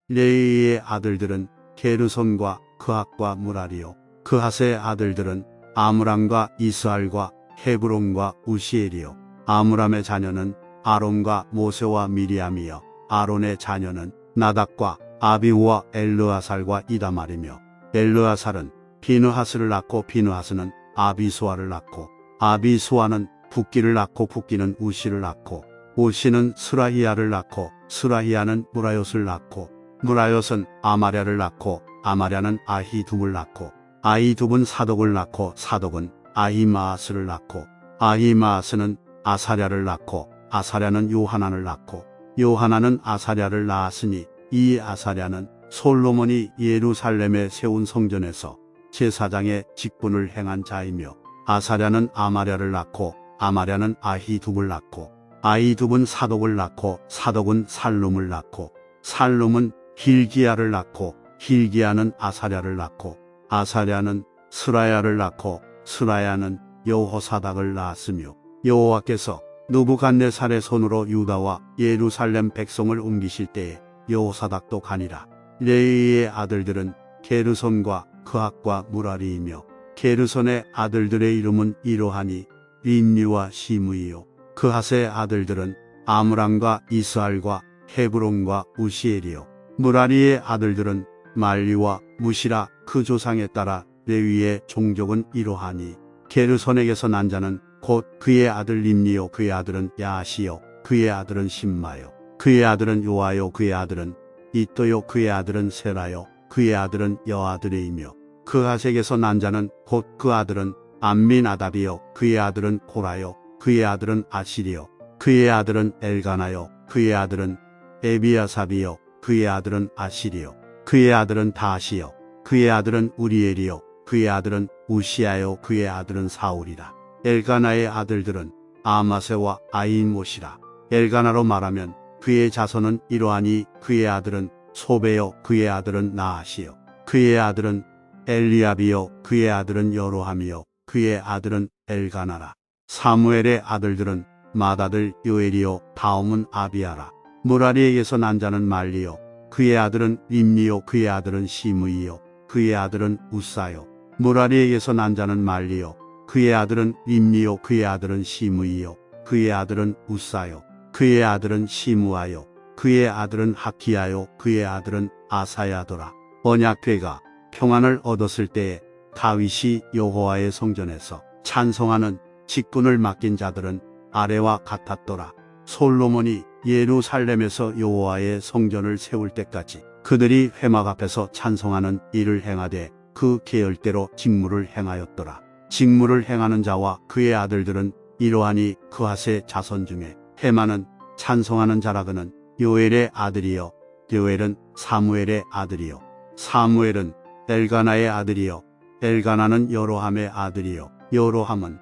레위의 아들들은 게르손과 그핫과 무라리요. 그핫의 아들들은 아므람과 이스할과 헤브론과 우시엘이요. 아므람의 자녀는 아론과 모세와 미리암이요. 아론의 자녀는 나답과 아비후와 엘르아살과 이다말이며 엘르아살은 비느하스를 낳고 비느하스는 아비수아를 낳고 아비수아는 붓기를 낳고 붓기는 우시를 낳고 우시는 스라히야를 낳고 스라히야는 무라요스를 낳고 무라요스는 아마랴를 낳고 아마랴는 아히둡을 낳고 아히둡은 사독을 낳고 사독은 아히마아스를 낳고 아히마아스는 아사랴를 낳고 아사랴는 요하난을 낳고 요하난은 아사랴를 낳았으니 이 아사랴는 솔로몬이 예루살렘에 세운 성전에서 제사장의 직분을 행한 자이며 아사랴는 아마랴를 낳고 아마랴는 아히둡을 낳고 아히둡은 사독을 낳고 사독은 살룸을 낳고 살룸은 hil기야를 낳고 hil기야는 아사랴를 낳고 아사랴는 스라야를 낳고 스라야는 여호사닥을 낳았으며 여호와께서 느부갓네살의 손으로 유다와 예루살렘 백성을 옮기실 때에 여호사닥도 가니라. 레위의 아들들은 게르손과 그핫과 무라리이며 게르손의 아들들의 이름은 이러하니 림리와 시므이요. 그핫의 아들들은 아므람과 이스할과 헤브론과 우시엘이요. 무라리의 아들들은 말리와 무시라. 그 조상에 따라 레위의 종족은 이러하니 게르손에게서 난 자는 곧 그의 아들 림리요. 그의 아들은 야시요. 그의 아들은 심마요. 그의 아들은 요아요. 그의 아들은 이또요. 그의 아들은 세라요. 그의 아들은 여아들이며 그핫에게서 난 자는 곧 그 아들은 암미나답이요. 그의 아들은 고라요. 그의 아들은 아시리요. 그의 아들은 엘가나요. 그의 아들은 에비아삽이요. 그의 아들은 아시리요. 그의 아들은 다시요. 그의 아들은 우리엘이요. 그의 아들은 우시아요. 그의 아들은 사울이라. 엘가나의 아들들은 아마세와 아이못이라. 엘가나로 말하면 그의 자손은 이러하니 그의 아들은 소베요. 그의 아들은 나하시요. 그의 아들은 엘리압이요. 그의 아들은 여로함이요. 그의 아들은 엘가나라. 사무엘의 아들들은 맏아들 요엘이요. 다음은 아비아라. 무라리에게서 난 자는 말리요. 그의 아들은 림리요. 그의 아들은 시므이요. 그의 아들은 우사요. 무라리에게서 난 자는 말리요. 그의 아들은 림리요. 그의 아들은 시므이요. 그의 아들은 우사요. 그의 아들은 시므아요. 그의 아들은 하키야요. 그의 아들은 아사야더라. 언약궤가 평안을 얻었을 때에 다윗이 여호와의 성전에서 찬송하는 직분을 맡긴 자들은 아래와 같았더라. 솔로몬이 예루살렘에서 여호와의 성전을 세울 때까지 그들이 회막 앞에서 찬송하는 일을 행하되 그 계열대로 직무를 행하였더라. 직무를 행하는 자와 그의 아들들은 이러하니 그핫의 자손 중에 헤만은 찬송하는 자라. 그는 요엘의 아들이요. 요엘은 사무엘의 아들이요. 사무엘은 엘가나의 아들이요. 엘가나는 여로함의 아들이요. 여로함은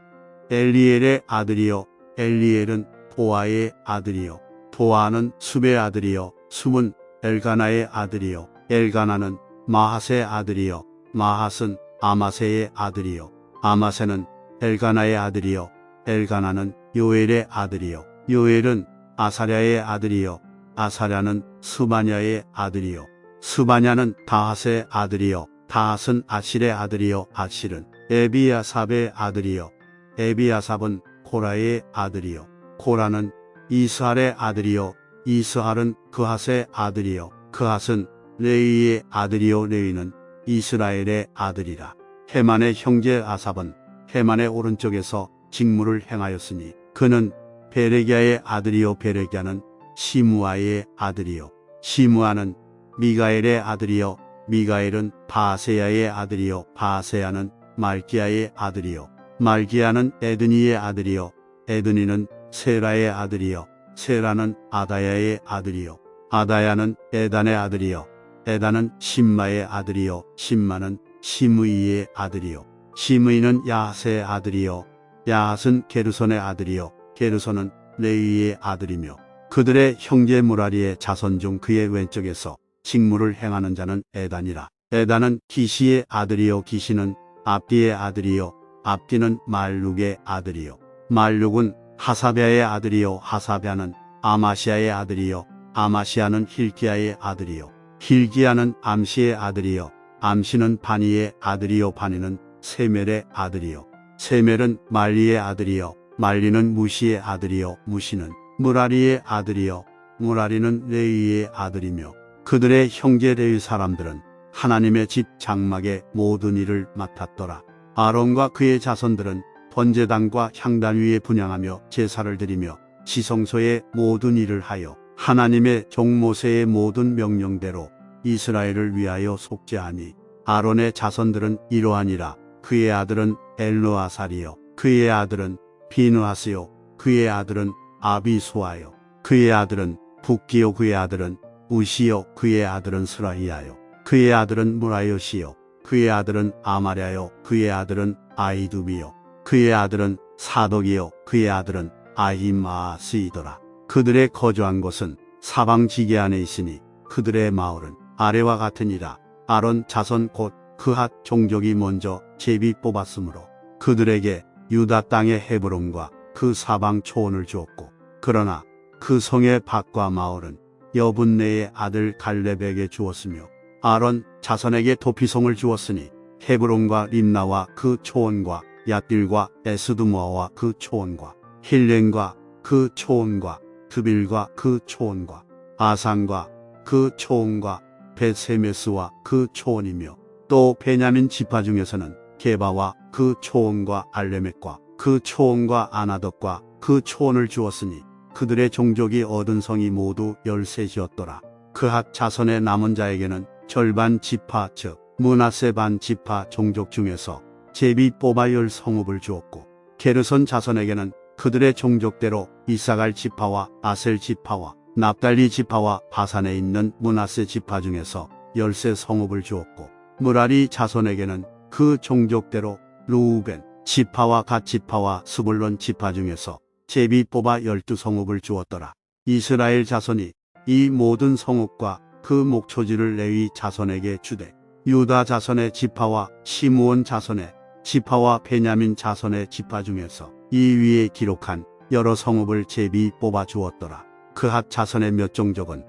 엘리엘의 아들이요. 엘리엘은 도아의 아들이요. 도아는 숲의 아들이요. 숲은 엘가나의 아들이요. 엘가나는 마핫의 아들이요. 마핫은 아마세의 아들이요. 아마세는 엘가나의 아들이요. 엘가나는 요엘의 아들이요. 요엘은 아사랴의 아들이요. 아사랴는 스바냐의 아들이요. 스바냐는 다핫의 아들이요. 다핫은 아실의 아들이요. 아실은 에비아삽의 아들이요. 에비아삽은 고라의 아들이요. 고라는 이스할의 아들이요. 이스할은 그핫의 아들이요. 그핫은 레위의 아들이요. 레위는 이스라엘의 아들이라. 헤만의 형제 아삽은 헤만의 오른쪽에서 직무를 행하였으니 그는 베레기야의 아들이요. 베레기야는 시므아의 아들이요. 시므아는 미가엘의 아들이요. 미가엘은 바세야의 아들이요. 바세야는 말기야의 아들이요. 말기야는 에드니의 아들이요. 에드니는 세라의 아들이요. 세라는 아다야의 아들이요. 아다야는 에단의 아들이요. 에단은 심마의 아들이요. 심마는 시므이의 아들이요. 시므이는 야핫의 아들이요. 야핫은 게르손의 아들이요. 게르손은 레위의 아들이며 그들의 형제 무라리의 자손 중 그의 왼쪽에서 직무를 행하는 자는 에단이라. 에단은 기시의 아들이요. 기시는 압디의 아들이요. 압디는 말룩의 아들이요. 말룩은 하사랴의 아들이요. 하사랴는 아마시아의 아들이요. 아마시아는 힐기야의 아들이요. hil기야는 암시의 아들이요 암시는 바니의 아들이요 바니는 세멜의 아들이요 세멜은 말리의 아들이요 말리는 무시의 아들이요 무시는 무라리의 아들이요 무라리는 레위의 아들이며 그들의 형제 레위 사람들은 하나님의 집 장막의 모든 일을 맡았더라. 아론과 그의 자손들은 번제단과 향단 위에 분향하며 제사를 드리며 지성소의 모든 일을 하여 하나님의 종 모세의 모든 명령대로 이스라엘을 위하여 속죄하니 아론의 자손들은 이러하니라. 그의 아들은 엘르아살이요 그의 아들은 비느하스요 그의 아들은 아비수아요 그의 아들은 붓기요 그의 아들은 우시요 그의 아들은 스라히야요 그의 아들은 무라요시요 그의 아들은 아마랴요 그의 아들은 아이두비요 그의 아들은 사독이요 그의 아들은 아히마스이더라. 그들의 거주한 곳은 사방 지게 안에 있으니 그들의 마을은 아래와 같으니라. 아론 자손 곧 그핫 종족이 먼저 제비 뽑았으므로 그들에게 유다 땅의 헤브론과 그 사방 초원을 주었고 그러나 그 성의 밭과 마을은 여분네의 아들 갈렙에게 주었으며 아론 자손에게 도피성을 주었으니 헤브론과 림나와 그 초원과 얏딜과 에스드모아와 그 초원과 힐렌과 그 초원과 드빌과 그 초원과 아산과 그 초원과 벳세메스와 그 초원이며 또 베냐민 지파 중에서는 게바와 그 초원과 알레멕과 그 초원과 아나덕과 그 초원을 주었으니 그들의 종족이 얻은 성이 모두 13이었더라. 그핫 자손의 남은 자에게는 절반 지파 즉 므낫세 반 지파 종족 중에서 제비 뽑아 10성읍을 주었고 게르손 자손에게는 그들의 종족대로 이사갈 지파와 아셀 지파와 납달리 지파와 바산에 있는 므낫세 지파 중에서 13성읍을 주었고 무라리 자손에게는 그 종족대로 루우벤 지파와 갓 지파와 스불론 지파 중에서 제비 뽑아 12성읍을 주었더라. 이스라엘 자손이 이 모든 성읍과 그 목초지를 레위 자손에게 주되 유다 자손의 지파와 시므온 자손의 지파와 베냐민 자손의 지파 중에서 이 위에 기록한 여러 성읍을 제비 뽑아 주었더라. 그핫 자손의 몇 종족은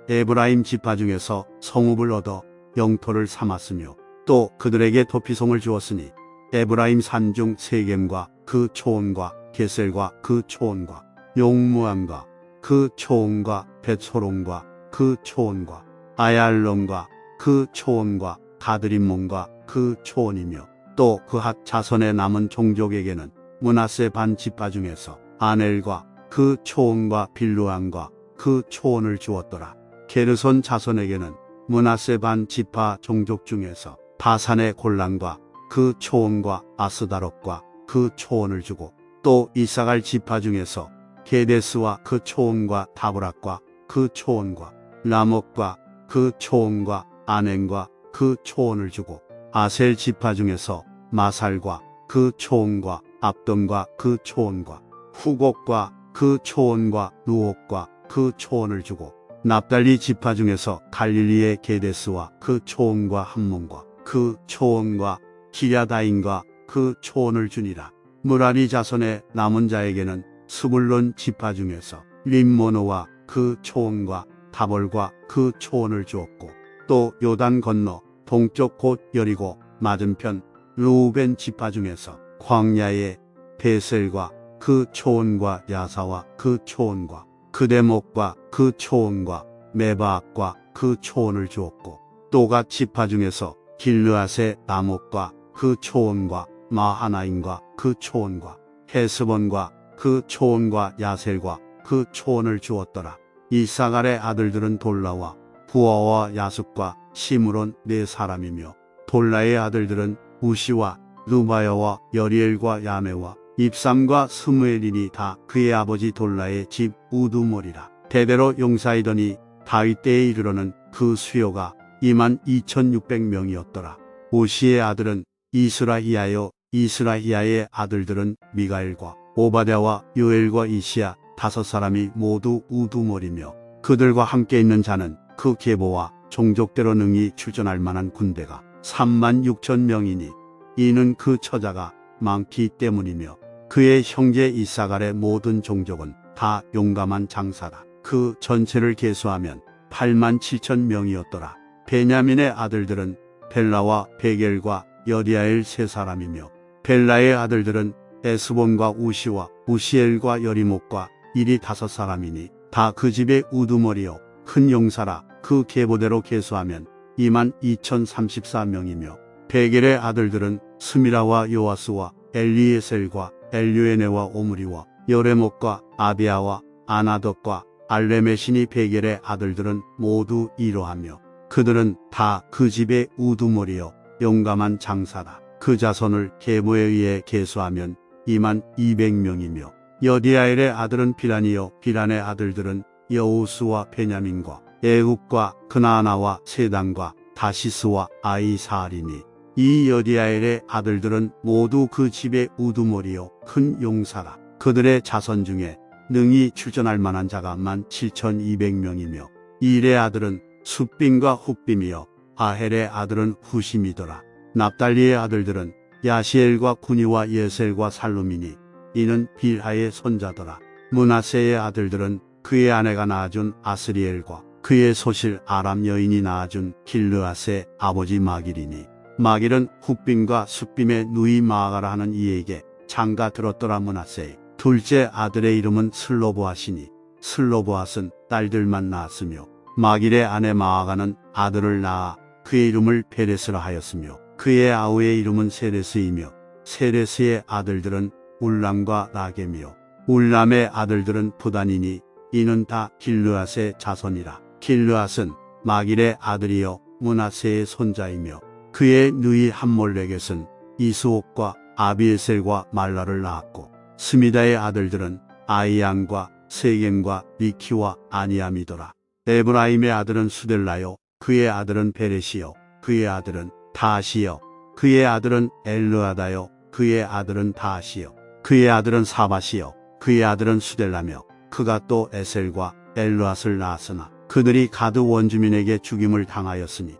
에브라임 지파 중에서 성읍을 얻어 영토를 삼았으며 또 그들에게 도피성을 주었으니 에브라임 산중 세겜과 그 초원과 게셀과 그 초원과 용무암과 그 초원과 벳소론과 그 초원과 아얄론과 그 초원과 가드림몬과 그 초원이며 또 그핫 자손의 남은 종족에게는 므낫세 반 지파 중에서 아넬과 그 초원과 빌루암과 그 초원을 주었더라. 게르손 자손에게는 므낫세 반 지파 종족 중에서 바산의 골란과 그 초원과 아스다롯과 그 초원을 주고 또 이사갈 지파 중에서 게데스와 그 초원과 다브락과 그 초원과 라목과 그 초원과 아넨과 그 초원을 주고 아셀 지파 중에서 마살과 그 초원과 압돔과 그 초원과 후곡과 그 초원과 루옥과 그 초원을 주고 납달리 지파 중에서 갈릴리의 게데스와 그 초원과 함몬과 그 초원과 기랴다임과 그 초원을 주니라. 무라리 자손의 남은 자에게는 스불론 지파 중에서 림모노와 그 초원과 다볼과 그 초원을 주었고 또 요단 건너 동쪽 곧 여리고 맞은편 루우벤 지파 중에서 광야의 베셀과 그 초원과 야사와 그 초원과 그데목과 그 초원과 메바악과 그 초원을 주었고 또 갓 지파 중에서 길르앗의 나목과 그 초원과 마하나임과 그 초원과 헤스본과 그 초원과 야셀과 그 초원을 주었더라. 이사갈의 아들들은 돌라와 부아와 야습과 시므론 네 사람이며 돌라의 아들들은 우시와 루바여와 여리엘과 야메와 입삼과 스무엘이니 다 그의 아버지 돌라의 집 우두몰이라. 대대로 용사이더니 다윗 때에 이르러는 그 수요가 22,600명이었더라. 우시의 아들은 이스라히야요 이스라히야의 아들들은 미가엘과 오바댜와 요엘과 이시야 5사람이 모두 우두몰이며 그들과 함께 있는 자는 그 계보와 종족대로 능히 출전할 만한 군대가 36,000명이니 이는 그 처자가 많기 때문이며 그의 형제 이사갈의 모든 종족은 다 용감한 장사라. 그 전체를 계수하면 87,000명이었더라. 베냐민의 아들들은 벨라와 베겔과 여디아엘 세 사람이며 벨라의 아들들은 에스본과 우시와 우시엘과 여리목과 일이 다섯 사람이니 다 그 집의 우두머리요 큰 용사라. 그 계보대로 계수하면 22,034명이며 베겔의 아들들은 스미라와 요아스와 엘리에셀과 엘류에네와 오므리와 여레목과 아비아와 아나덕과 알레메신이 베겔의 아들들은 모두 이러하며 그들은 다 그 집의 우두머리요 용감한 장사라. 그 자손을 계보에 의해 계수하면 22,200명이며 여디아엘의 아들은 비란이요 비란의 아들들은 여우스와 베냐민과 에훗과 그나아나와 세단과 다시스와 아이사알이니 이 여디아엘의 아들들은 모두 그 집의 우두머리요 큰 용사라. 그들의 자손 중에 능히 출전할 만한 자가 17,200명이며 일의 아들은 숫빔과 훗빔이요 아헬의 아들은 후심이더라. 납달리의 아들들은 야시엘과 구니와 예셀과 살루미니 이는 빌하의 손자더라. 므낫세의 아들들은 그의 아내가 낳아준 아스리엘과 그의 소실 아람 여인이 낳아준 길르앗의 아버지 마길이니 마길은 훗빔과 숫빔의 누이 마아가라 하는 이에게 장가 들었더라. 므낫세의 둘째 아들의 이름은 슬로보앗이니 슬로보앗은 딸들만 낳았으며 마길의 아내 마아가는 아들을 낳아 그의 이름을 베레스라 하였으며 그의 아우의 이름은 세레스이며 세레스의 아들들은 울람과 라겜이요 울람의 아들들은 부단이니 이는 다 길르앗의 자손이라. 길르앗은 마길의 아들이요 므낫세의 손자이며 그의 누이 함몰레겟은 이스옥과 아비에셀과 말라를 낳았고 스미다의 아들들은 아이안과 세겜과 리키와 아니암이더라. 에브라임의 아들은 수델라요 그의 아들은 베레시요 그의 아들은 다시요 그의 아들은 엘르아다요 그의 아들은 다시요 그의 아들은 사바시요 그의 아들은 수델라며 그가 또 에셀과 엘르앗을 낳았으나 그들이 가드 원주민에게 죽임을 당하였으니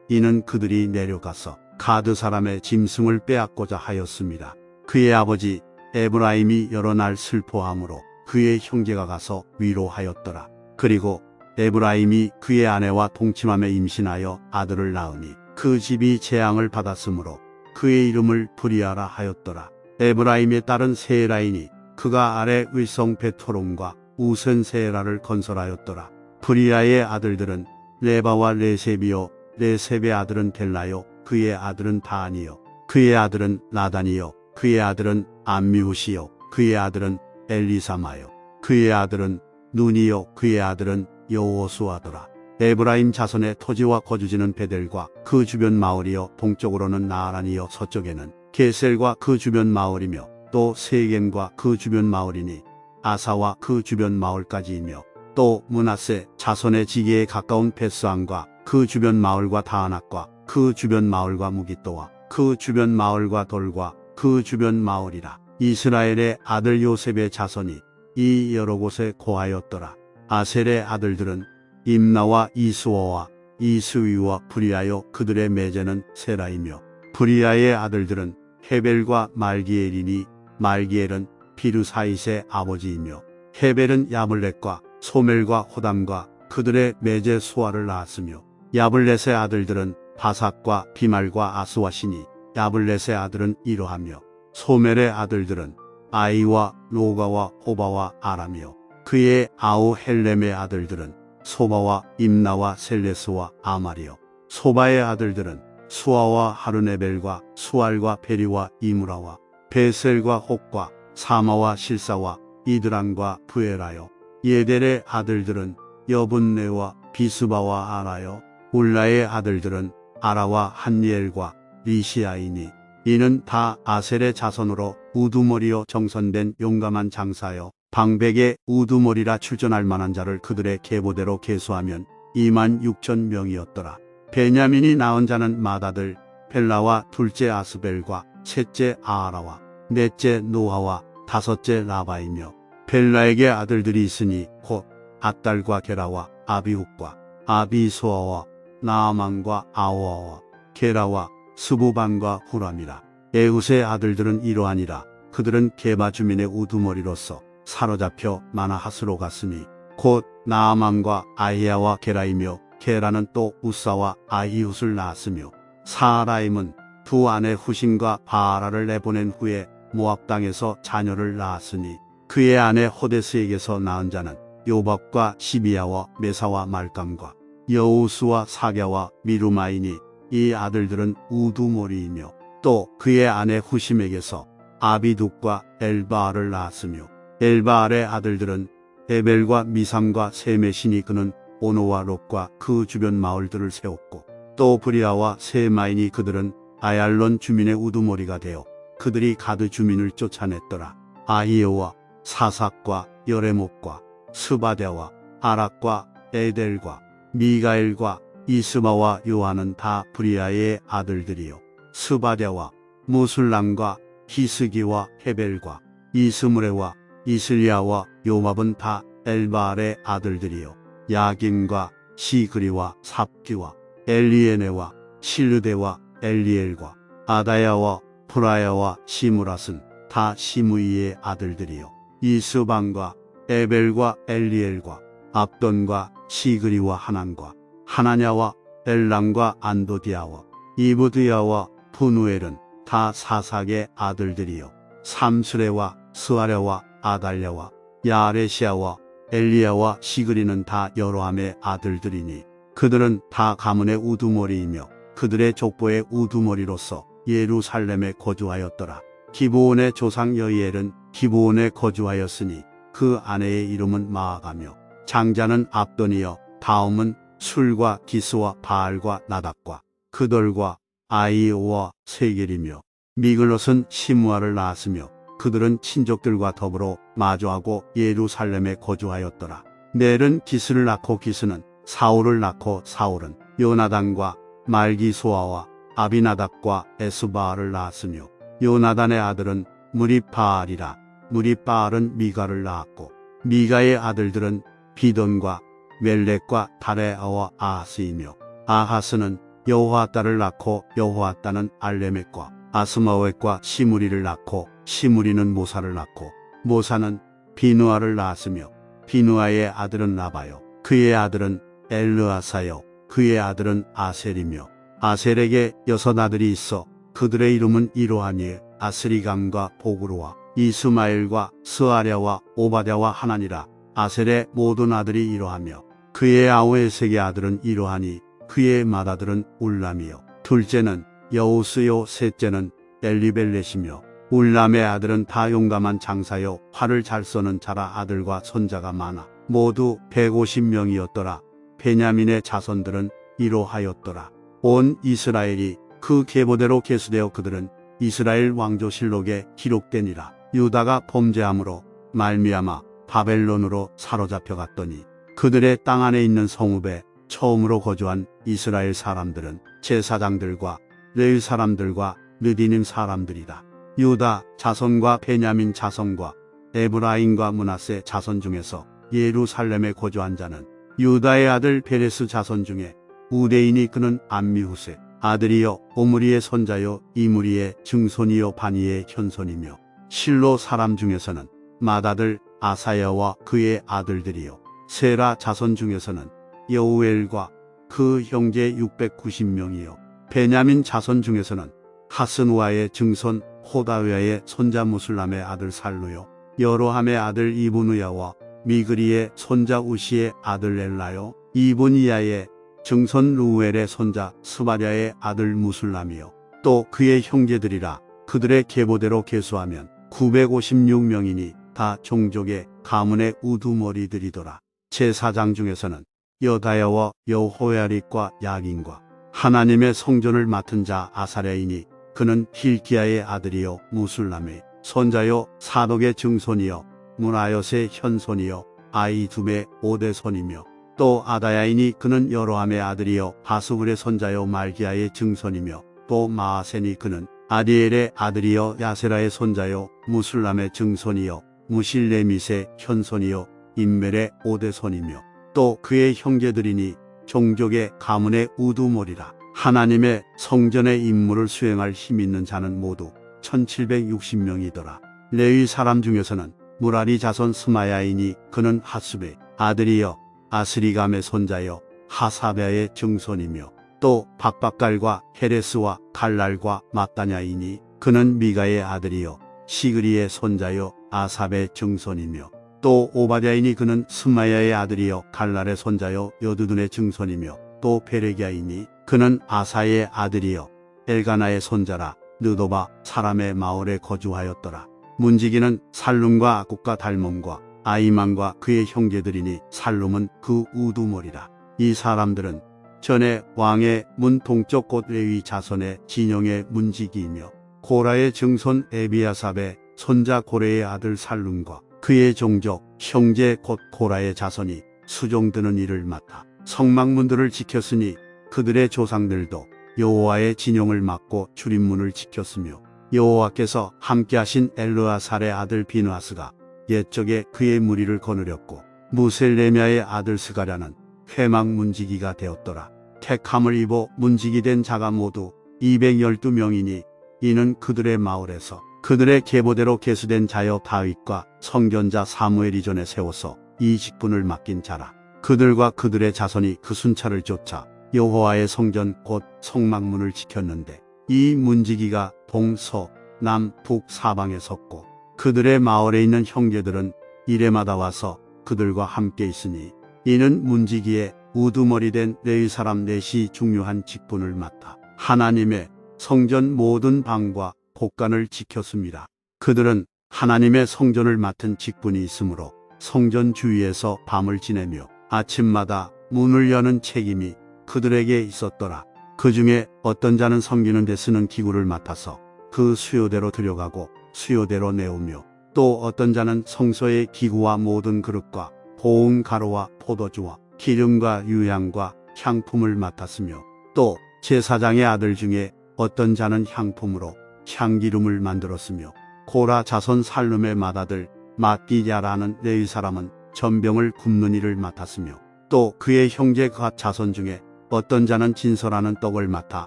이는 그들이 내려가서 가드 사람의 짐승을 빼앗고자 하였습니다. 그의 아버지 에브라임이 여러 날 슬퍼함으로 그의 형제가 가서 위로하였더라. 그리고 에브라임이 그의 아내와 동침함에 임신하여 아들을 낳으니 그 집이 재앙을 받았으므로 그의 이름을 브리아라 하였더라. 에브라임의 딸은 세라이니 그가 아래 의성 베토론과 우센 세라를 건설하였더라. 브리아의 아들들은 레바와 레셉이요 레셉의 아들은 델라요 그의 아들은 다안이요 그의 아들은 나단이요 그의 아들은 암미후시요 그의 아들은 엘리사마요 그의 아들은 눈이요 그의 아들은 여호수아더라. 에브라임 자손의 토지와 거주지는 베델과 그 주변 마을이요 동쪽으로는 나아란이요 서쪽에는 게셀과 그 주변 마을이며 또 세겜과 그 주변 마을이니 아사와 그 주변 마을까지이며 또 므낫세 자손의 지기에 가까운 베스안과 그 주변 마을과 다아낙과 그 주변 마을과 무깃도와 그 주변 마을과 돌과 그 주변 마을이라. 이스라엘의 아들 요셉의 자손이 이 여러 곳에 고하였더라. 아셀의 아들들은 임나와 이스워와 이스위와 브리아요 그들의 매제는 세라이며 브리아의 아들들은 헤벨과 말기엘이니 말기엘은 비르사잇의 아버지이며 헤벨은 야블렛과 소멜과 호담과 그들의 매제 수아를 낳았으며 야블렛의 아들들은 바삭과 비말과 아스와시니 야블렛의 아들은 이러하며 소멜의 아들들은 아이와 로가와 호바와 아람이요 그의 아우 헬렘의 아들들은 소바와 임나와 셀레스와 아말이요 소바의 아들들은 수아와 하르네벨과 수알과 베리와 이무라와 베셀과 혹과 사마와 실사와 이드란과 부에라요 예델의 아들들은 여분네와 비스바와 아라요 울라의 아들들은 아라와 한니엘과 리시아이니 이는 다 아셀의 자손으로 우두머리요 정선된 용감한 장사요 방백의 우두머리라 출전할 만한 자를 그들의 계보대로 계수하면 26,000명이었더라. 베냐민이 낳은 자는 맏아들 벨라와 둘째 아스벨과 셋째 아하라와 넷째 노아와 다섯째 라바이며 벨라에게 아들들이 있으니 곧 앗달과 게라와 아비훗과 아비소아와 나아만과 아오아와 게라와 스부반과 후람이라. 에훗의 아들들은 이러하니라. 그들은 게바 주민의 우두머리로서 사로잡혀 마나하스로 갔으니 곧 나아만과 아히야와 게라이며 게라는 또 우사와 아히웃을 낳았으며 사라임은 두 아내 후신과 바라를 내보낸 후에 모압 땅에서 자녀를 낳았으니 그의 아내 호데스에게서 낳은 자는 요밥과 시비야와 메사와 말감과 여우수와 사갸와 미루마이니 이 아들들은 우두머리이며 또 그의 아내 후심에게서 아비둑과 엘바알을 낳았으며 엘바알의 아들들은 에벨과 미삼과 세메시니 그는 오노와 롯과 그 주변 마을들을 세웠고 또 브리아와 세마이니 그들은 아얄론 주민의 우두머리가 되어 그들이 가드 주민을 쫓아냈더라. 아히여와 사삭과 여레목과 스바데와 아락과 에델과 미가엘과 이스마와 요한은 다 브리아의 아들들이요 스바데와 무술람과 히스기와 헤벨과 이스므레와 이슬리아와 요압은 다 엘바알의 아들들이요 야긴과 시그리와 삽기와 엘리에네와 실르데와 엘리엘과 아다야와 프라야와 시무랏은 다 시므이의 아들들이요 이스방과 에벨과 엘리엘과 압돈과 시그리와 하난과 하나냐와 엘람과 안도디아와 이브드야와 푸누엘은 다 사삭의 아들들이요 삼스레와 스아랴와 아달랴와 야레시아와 엘리야와 시그리는 다 여로함의 아들들이니 그들은 다 가문의 우두머리이며 그들의 족보의 우두머리로서 예루살렘에 거주하였더라. 기브온의 조상 여이엘은 기브온에 거주하였으니 그 아내의 이름은 마아가며 장자는 압돈이여 다음은 술과 기스와 바알과 나답과 그돌과 아이오와 세겔이며 미글롯은 시므아를 낳았으며 그들은 친족들과 더불어 마주하고 예루살렘에 거주하였더라. 넬은 기스를 낳고 기스는 사울을 낳고 사울은 요나단과 말기소아와 아비나답과 에스바알을 낳았으며 요나단의 아들은 무리바알이라. 무리바알은 미가를 낳았고 미가의 아들들은 비돈과 멜렉과 다레아와 아하스이며 아하스는 여호아따를 낳고 여호아따는 알레멕과 아스마웻과 시무리를 낳고 시무리는 모사를 낳고 모사는 비누아를 낳았으며 비누아의 아들은 라바요 그의 아들은 엘르아사요 그의 아들은 아셀이며 아셀에게 6 아들이 있어 그들의 이름은 이로하니 아스리감과 보그루와 이스마엘과 스아랴와 오바댜와 하나니라. 아셀의 모든 아들이 이러하며 그의 아우에색의 아들은 이러하니 그의 맏아들은 울람이요 둘째는 여우스요 셋째는 엘리벨렛이며 울람의 아들은 다 용감한 장사요 활을 잘 쏘는 자라. 아들과 손자가 많아 모두 150명이었더라. 베냐민의 자손들은 이러하였더라. 온 이스라엘이 그 계보대로 계수되어 그들은 이스라엘 왕조실록에 기록되니라. 유다가 범죄함으로 말미암아 바벨론으로 사로잡혀 갔더니 그들의 땅 안에 있는 성읍에 처음으로 거주한 이스라엘 사람들은 제사장들과 레위 사람들과 느디님 사람들이다. 유다 자손과 베냐민 자손과 에브라임과 므낫세 자손 중에서 예루살렘에 거주한 자는 유다의 아들 베레스 자손 중에 우레인이 그는 암미후세 아들이요 오므리의 손자요 이므리의 증손이요 바니의 현손이며 실로 사람 중에서는 맏아들 아사야와 그의 아들들이요 세라 자손 중에서는 여우엘과 그 형제 690명이요 베냐민 자손 중에서는 하스누아의 증손 호다위아의 손자 무술람의 아들 살루요 여로함의 아들 이브누야와 미그리의 손자 우시의 아들 엘라요 이브니야의 증손 루엘의 손자 스바랴의 아들 무술람이요 또 그의 형제들이라. 그들의 계보대로 계수하면 956명이니 다 종족의 가문의 우두머리들이더라. 제사장 중에서는 여다야와 여호야립과 야긴과 하나님의 성전을 맡은 자 아사랴이니 그는 힐기야의 아들이요 무술람의 손자요 사독의 증손이요 무라엿의 현손이요 아이둠의 5대 손이며 또 아다야이니 그는 여로함의 아들이요 바스불의 손자요 말기야의 증손이며 또 마아세니 그는 아디엘의 아들이요 야세라의 손자요 무술람의 증손이요 무실레밋의 현손이요 임멜의 5대 손이며 또 그의 형제들이니 종족의 가문의 우두머리라. 하나님의 성전의 임무를 수행할 힘 있는 자는 모두 1760명이더라. 레위 사람 중에서는 무라리 자손 스마야이니 그는 하스베 아들이요 아스리감의 손자요 하사베의 증손이며 또 박박갈과 헤레스와 갈랄과 마따냐이니 그는 미가의 아들이요 시그리의 손자요 아삽의 증손이며 또 오바댜이니 그는 스마야의 아들이요 갈랄의 손자요 여두둔의 증손이며 또 베레기야이니 그는 아사의 아들이요 엘가나의 손자라 느도바 사람의 마을에 거주하였더라. 문지기는 살룸과 아국과 달몬과 아이만과 그의 형제들이니 살룸은 그 우두머리라. 이 사람들은 전에 왕의 문 동쪽 곳 레위 자손의 진영의 문지기이며 고라의 증손 에비아삽의 손자 고레의 아들 살룸과 그의 종족 형제 곧 고라의 자손이 수종드는 일을 맡아 성막문들을 지켰으니 그들의 조상들도 여호와의 진영을 맡고 출입문을 지켰으며 여호와께서 함께하신 엘르아살의 아들 비느하스가 옛적에 그의 무리를 거느렸고 무셀레미아의 아들 스가랴는 회막 문지기가 되었더라. 택함을 입어 문지기 된 자가 모두 212명이니 이는 그들의 마을에서 그들의 계보대로 계수된 자여 다윗과 성견자 사무엘이 전에 세워서 이 직분을 맡긴 자라. 그들과 그들의 자손이 그 순찰을 쫓아 여호와의 성전 곧 성막문을 지켰는데 이 문지기가 동서 남 북 사방에 섰고 그들의 마을에 있는 형제들은 이레마다 와서 그들과 함께 있으니 이는 문지기의 우두머리 된 레위 사람 넷이 중요한 직분을 맡아 하나님의 성전 모든 방과 곳간을 지켰습니다. 그들은 하나님의 성전을 맡은 직분이 있으므로 성전 주위에서 밤을 지내며 아침마다 문을 여는 책임이 그들에게 있었더라. 그 중에 어떤 자는 섬기는 데 쓰는 기구를 맡아서 그 수요대로 들여가고 수요대로 내오며 또 어떤 자는 성소의 기구와 모든 그릇과 고운 가루와 포도주와 기름과 유향과 향품을 맡았으며 또 제사장의 아들 중에 어떤 자는 향품으로 향기름을 만들었으며 고라 자손 살룸의 맏아들 마띠냐라는 레위 사람은 전병을 굽는 일을 맡았으며 또 그의 형제 갓 자손 중에 어떤 자는 진설하는 떡을 맡아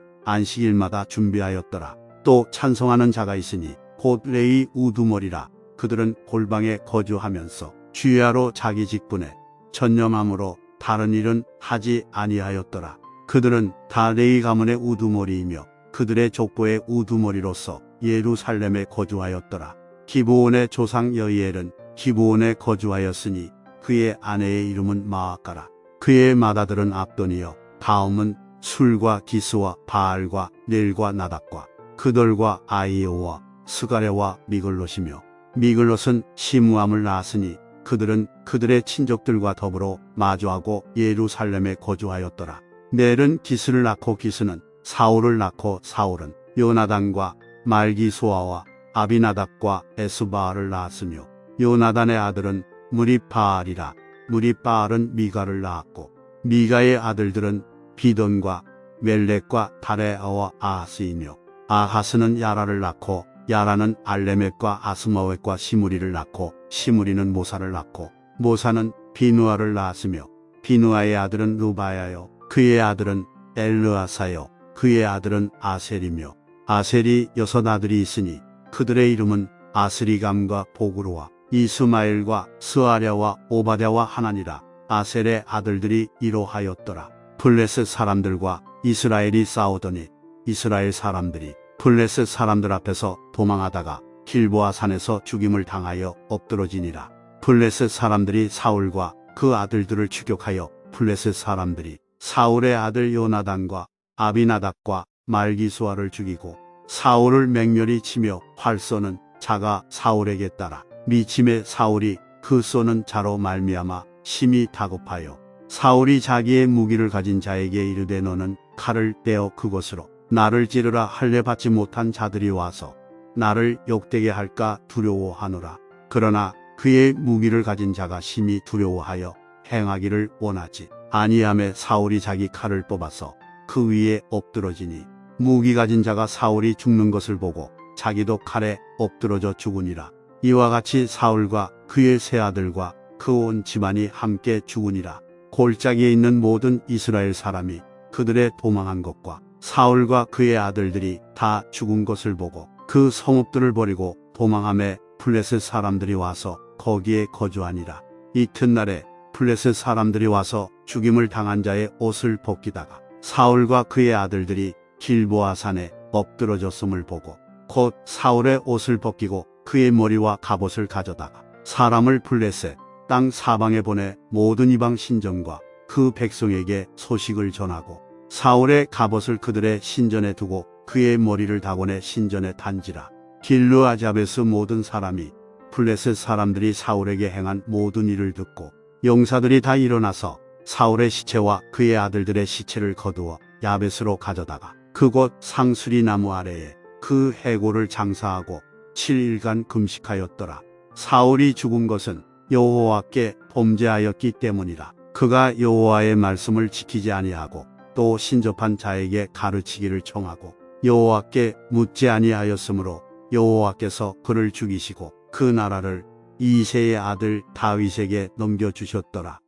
안식일마다 준비하였더라. 또 찬송하는 자가 있으니 곧 레위 우두머리라. 그들은 골방에 거주하면서 주야로 자기 직분에 전념함으로 다른 일은 하지 아니하였더라. 그들은 다 레위 가문의 우두머리이며 그들의 족보의 우두머리로서 예루살렘에 거주하였더라. 기브온의 조상 여이엘은 기브온에 거주하였으니 그의 아내의 이름은 마아가라. 그의 맏아들은 압돈이요 다음은 술과 기스와 바알과 넬과 나답과 그돌과 아이오와 스가랴와 미글롯이며 미글롯은 시므암을 낳았으니 그들은 그들의 친족들과 더불어 마주하고 예루살렘에 거주하였더라. 넬은 기스를 낳고 기스는 사울을 낳고 사울은 요나단과 말기소아와 아비나답과 에스바알을 낳았으며 요나단의 아들은 무리바알이라. 무리바알은 미가를 낳았고 미가의 아들들은 비돈과 멜렉과 다레아와 아하스이며 아하스는 야라를 낳고 야라는 알레멕과 아스마웻과 시무리를 낳고 시무리는 모사를 낳고 모사는 비누아를 낳았으며 비누아의 아들은 루바야요 그의 아들은 엘르아사요 그의 아들은 아셀이며 아셀이 6 아들이 있으니 그들의 이름은 아스리감과 보그루와 이스마엘과 스아랴와 오바댜와 하나니라. 아셀의 아들들이 이러하였더라. 블레셋 사람들과 이스라엘이 싸우더니 이스라엘 사람들이 블레셋 사람들 앞에서 도망하다가 길보아 산에서 죽임을 당하여 엎드러지니라. 블레셋 사람들이 사울과 그 아들들을 추격하여 블레셋 사람들이 사울의 아들 요나단과 아비나답과 말기수아를 죽이고 사울을 맹렬히 치며 활 쏘는 자가 사울에게 따라 미침에 사울이 그 쏘는 자로 말미암아 심히 다급하여 사울이 자기의 무기를 가진 자에게 이르되 너는 칼을 떼어 그것으로 나를 찌르라 할례 받지 못한 자들이 와서 나를 욕되게 할까 두려워하노라. 그러나 그의 무기를 가진 자가 심히 두려워하여 행하기를 원하지 아니하매 사울이 자기 칼을 뽑아서 그 위에 엎드러지니 무기 가진 자가 사울이 죽는 것을 보고 자기도 칼에 엎드러져 죽으니라. 이와 같이 사울과 그의 세 아들과 그 온 집안이 함께 죽으니라. 골짜기에 있는 모든 이스라엘 사람이 그들의 도망한 것과 사울과 그의 아들들이 다 죽은 것을 보고 그 성읍들을 버리고 도망함에 블레셋 사람들이 와서 거기에 거주하니라. 이튿날에 블레셋 사람들이 와서 죽임을 당한 자의 옷을 벗기다가 사울과 그의 아들들이 길보아 산에 엎드러졌음을 보고 곧 사울의 옷을 벗기고 그의 머리와 갑옷을 가져다가 사람을 블레셋 땅 사방에 보내 모든 이방 신전과 그 백성에게 소식을 전하고 사울의 갑옷을 그들의 신전에 두고 그의 머리를 다곤해 신전에 단지라. 길르아잡에서 모든 사람이 블레셋 사람들이 사울에게 행한 모든 일을 듣고 용사들이 다 일어나서 사울의 시체와 그의 아들들의 시체를 거두어 야벳으로 가져다가 그곳 상수리 나무 아래에 그 해골을 장사하고 7일간 금식하였더라. 사울이 죽은 것은 여호와께 범죄하였기 때문이라. 그가 여호와의 말씀을 지키지 아니하고 또 신접한 자에게 가르치기를 청하고 여호와께 묻지 아니하였으므로 여호와께서 그를 죽이시고 그 나라를 이새의 아들 다윗에게 넘겨주셨더라.